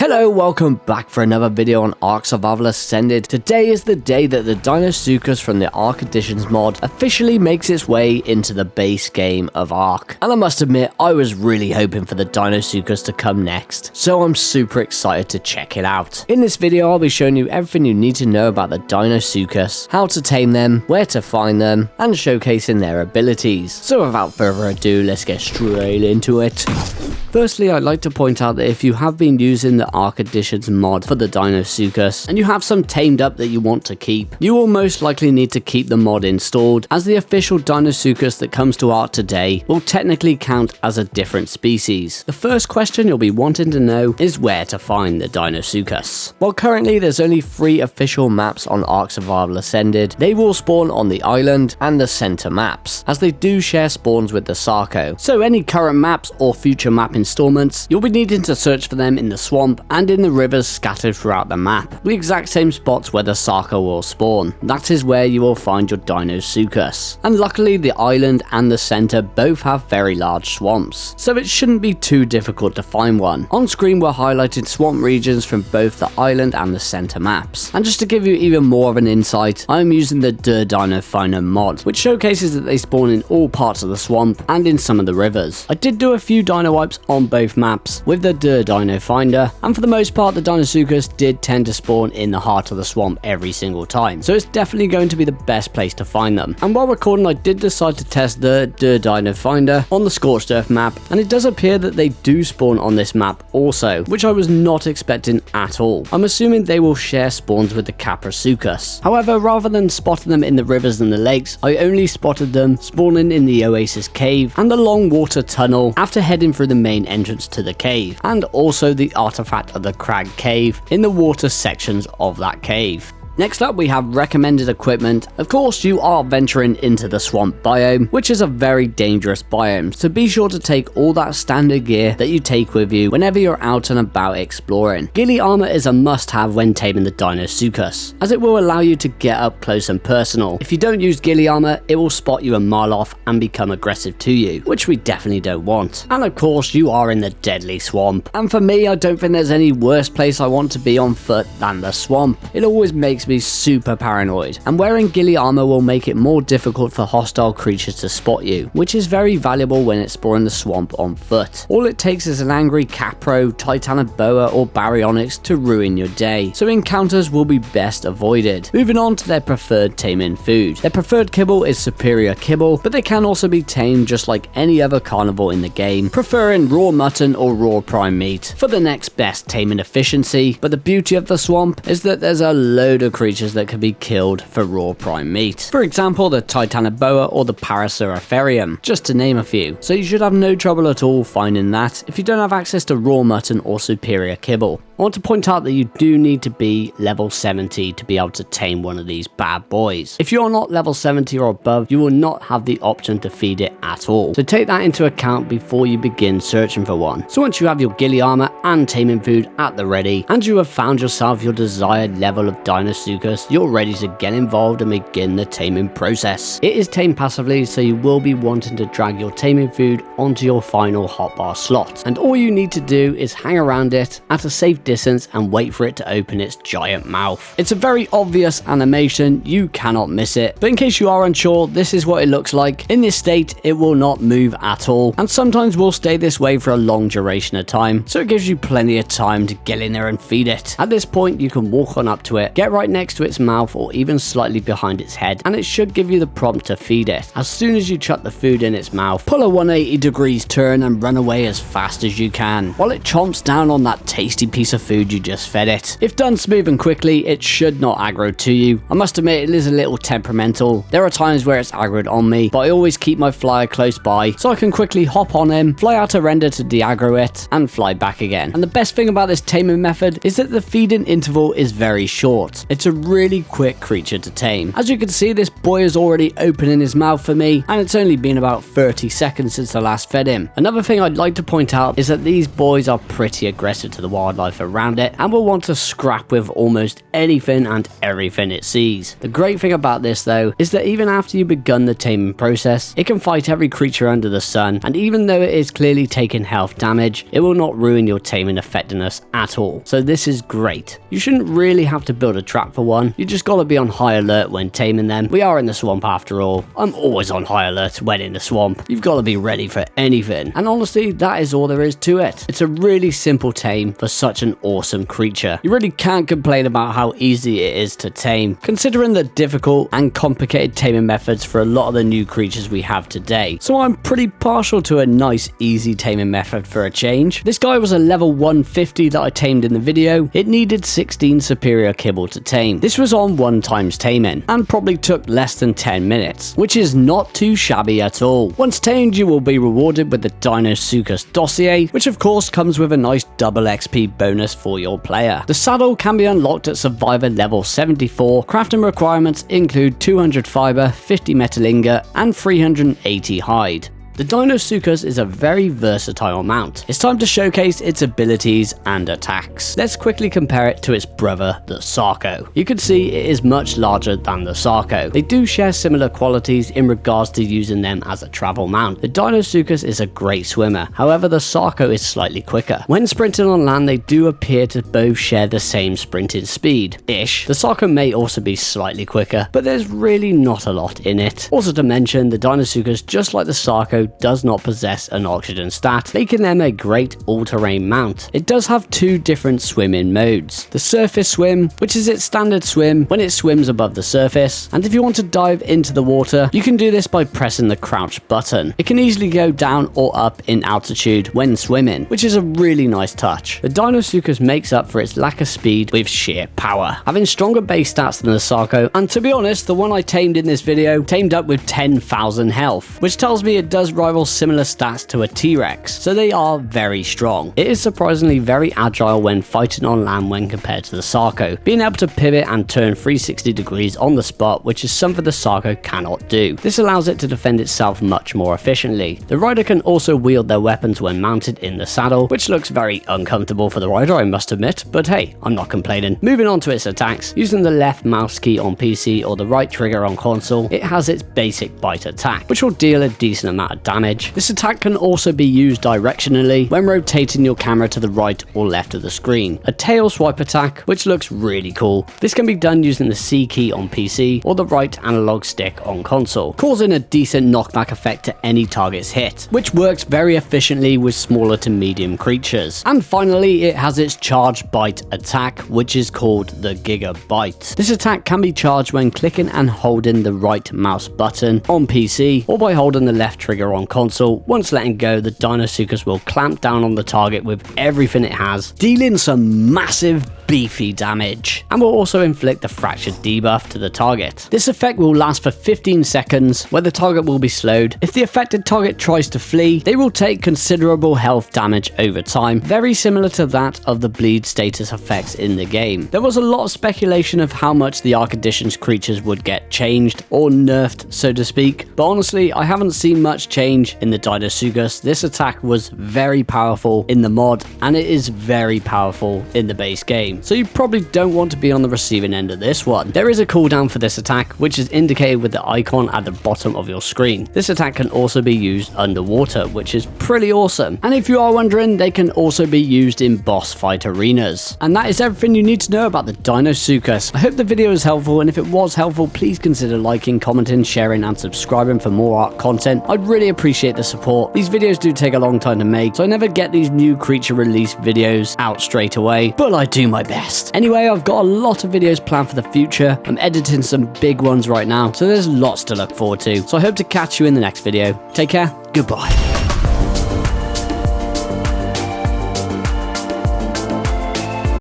Hello, welcome back for another video on ARK Survival Ascended. Today is the day that the Deinosuchus from the ARK Additions mod officially makes its way into the base game of ARK. And I must admit, I was really hoping for the Deinosuchus to come next, so I'm super excited to check it out. In this video, I'll be showing you everything you need to know about the Deinosuchus, how to tame them, where to find them, and showcasing their abilities. So without further ado, let's get straight into it. Firstly, I'd like to point out that if you have been using the ARK Additions mod for the Deinosuchus and you have some tamed up that you want to keep, you will most likely need to keep the mod installed, as the official Deinosuchus that comes to ARK today will technically count as a different species. The first question you'll be wanting to know is where to find the Deinosuchus. Well, currently there's only 3 official maps on ARK Survival Ascended. They will spawn on the island and the center maps, as they do share spawns with the Sarco. So any current maps or future map installments, you'll be needing to search for them in the swamp and in the rivers scattered throughout the map, the exact same spots where the Sarco will spawn. That is where you will find your Deinosuchus. And luckily the island and the center both have very large swamps, so it shouldn't be too difficult to find one. On screen we're highlighted swamp regions from both the island and the center maps. And just to give you even more of an insight, I'm using the Dino Finder mod, which showcases that they spawn in all parts of the swamp and in some of the rivers. I did do a few dino wipes on both maps with the Dino Finder, and for the most part the Deinosuchus did tend to spawn in the heart of the swamp every single time, so it's definitely going to be the best place to find them. And while recording, I did decide to test the Dino Finder on the Scorched Earth map, and it does appear that they do spawn on this map also, which I was not expecting at all. I'm assuming they will share spawns with the Caprasuchus. However, rather than spotting them in the rivers and the lakes, I only spotted them spawning in the Oasis Cave and the long water tunnel after heading through the main entrance to the cave, and also the artifact of the Crag Cave in the water sections of that cave. Next up, we have recommended equipment. Of course, you are venturing into the swamp biome, which is a very dangerous biome, so be sure to take all that standard gear that you take with you whenever you're out and about exploring. Ghillie armor is a must-have when taming the Deinosuchus, as it will allow you to get up close and personal. If you don't use ghillie armor, it will spot you a mile off and become aggressive to you, which we definitely don't want. And of course, you are in the deadly swamp, and for me, I don't think there's any worse place I want to be on foot than the swamp. It always makes me super paranoid, and wearing ghillie armor will make it more difficult for hostile creatures to spot you, which is very valuable when exploring the swamp on foot. All it takes is an angry Capro, Titanoboa or Baryonyx to ruin your day, so encounters will be best avoided. Moving on to their preferred taming food. Their preferred kibble is superior kibble, but they can also be tamed just like any other carnivore in the game, preferring raw mutton or raw prime meat for the next best taming efficiency. But the beauty of the swamp is that there's a load of creatures that can be killed for raw prime meat. For example, the Titanoboa or the Paraceratherium, just to name a few. So you should have no trouble at all finding that if you don't have access to raw mutton or superior kibble. I want to point out that you do need to be level 70 to be able to tame one of these bad boys. If you're not level 70 or above, you will not have the option to feed it at all. So take that into account before you begin searching for one. So once you have your ghillie armor and taming food at the ready, and you have found yourself your desired level of Deinosuchus, you're ready to get involved and begin the taming process. It is tamed passively, so you will be wanting to drag your taming food onto your final hotbar slot. And all you need to do is hang around it at a safe distance and wait for it to open its giant mouth. It's a very obvious animation, you cannot miss it, but in case you are unsure, this is what it looks like. In this state, it will not move at all, and sometimes will stay this way for a long duration of time, so it gives you plenty of time to get in there and feed it. At this point, you can walk on up to it, get right next to its mouth or even slightly behind its head, and it should give you the prompt to feed it. As soon as you chuck the food in its mouth, pull a 180 degrees turn and run away as fast as you can, while it chomps down on that tasty piece of food you just fed it. If done smooth and quickly, it should not aggro to you. I must admit, it is a little temperamental. There are times where it's aggroed on me, but I always keep my flyer close by so I can quickly hop on him, fly out a render to de-aggro it, and fly back again. And the best thing about this taming method is that the feeding interval is very short. It it's a really quick creature to tame. As you can see, this boy is already opening his mouth for me, and it's only been about 30 seconds since I last fed him. Another thing I'd like to point out is that these boys are pretty aggressive to the wildlife around it, and will want to scrap with almost anything and everything it sees. The great thing about this though is that even after you've begun the taming process, it can fight every creature under the sun, and even though it is clearly taking health damage, it will not ruin your taming effectiveness at all. So this is great. You shouldn't really have to build a trap for one, you just gotta be on high alert when taming them. We are in the swamp after all. I'm always on high alert when in the swamp. You've gotta be ready for anything, and honestly that is all there is to it. It's a really simple tame for such an awesome creature. You really can't complain about how easy it is to tame, considering the difficult and complicated taming methods for a lot of the new creatures we have today. So I'm pretty partial to a nice easy taming method for a change. This guy was a level 150 that I tamed in the video. It needed 16 superior kibble to tame. This was on 1x taming and probably took less than 10 minutes, which is not too shabby at all. Once tamed, you will be rewarded with the Deinosuchus dossier, which of course comes with a nice double XP bonus for your player. The saddle can be unlocked at survivor level 74. Crafting requirements include 200 fiber, 50 metal ingot, and 380 hide. The Deinosuchus is a very versatile mount. It's time to showcase its abilities and attacks. Let's quickly compare it to its brother, the Sarco. You can see it is much larger than the Sarco. They do share similar qualities in regards to using them as a travel mount. The Deinosuchus is a great swimmer, however the Sarco is slightly quicker. When sprinting on land, they do appear to both share the same sprinting speed-ish. The Sarco may also be slightly quicker, but there's really not a lot in it. Also to mention, the Deinosuchus, just like the Sarco, does not possess an oxygen stat, making them a great all-terrain mount. It does have two different swimming modes. The surface swim, which is its standard swim when it swims above the surface, and if you want to dive into the water, you can do this by pressing the crouch button. It can easily go down or up in altitude when swimming, which is a really nice touch. The Deinosuchus makes up for its lack of speed with sheer power, having stronger base stats than the Sarco, and to be honest, the one I tamed in this video tamed up with 10,000 health, which tells me it does rival similar stats to a T-Rex, so they are very strong. It is surprisingly very agile when fighting on land when compared to the Sarco, being able to pivot and turn 360 degrees on the spot, which is something the Sarco cannot do. This allows it to defend itself much more efficiently. The rider can also wield their weapons when mounted in the saddle, which looks very uncomfortable for the rider, I must admit, but hey, I'm not complaining. Moving on to its attacks, using the left mouse key on PC or the right trigger on console, it has its basic bite attack, which will deal a decent amount of damage. This attack can also be used directionally when rotating your camera to the right or left of the screen. A tail swipe attack, which looks really cool. This can be done using the C key on PC or the right analog stick on console, causing a decent knockback effect to any targets hit, which works very efficiently with smaller to medium creatures. And finally, it has its charge bite attack, which is called the Giga Bite. This attack can be charged when clicking and holding the right mouse button on PC or by holding the left trigger on console. Once letting go, the Deinosuchus will clamp down on the target with everything it has, dealing some massive beefy damage, and will also inflict the fractured debuff to the target. This effect will last for 15 seconds, where the target will be slowed. If the affected target tries to flee, they will take considerable health damage over time, very similar to that of the bleed status effects in the game. There was a lot of speculation of how much the ARK Additions creatures would get changed, or nerfed so to speak, but honestly I haven't seen much change in the Deinosuchus. This attack was very powerful in the mod, and it is very powerful in the base game, so you probably don't want to be on the receiving end of this one. There is a cooldown for this attack, which is indicated with the icon at the bottom of your screen. This attack can also be used underwater, which is pretty awesome, and if you are wondering, they can also be used in boss fight arenas. And that is everything you need to know about the Deinosuchus. I hope the video was helpful, and if it was helpful, please consider liking, commenting, sharing and subscribing for more ARK content. I'd really appreciate the support. These videos do take a long time to make, so I never get these new creature release videos out straight away, but I do my best. Anyway, I've got a lot of videos planned for the future. I'm editing some big ones right now, so there's lots to look forward to. So I hope to catch you in the next video. Take care, goodbye.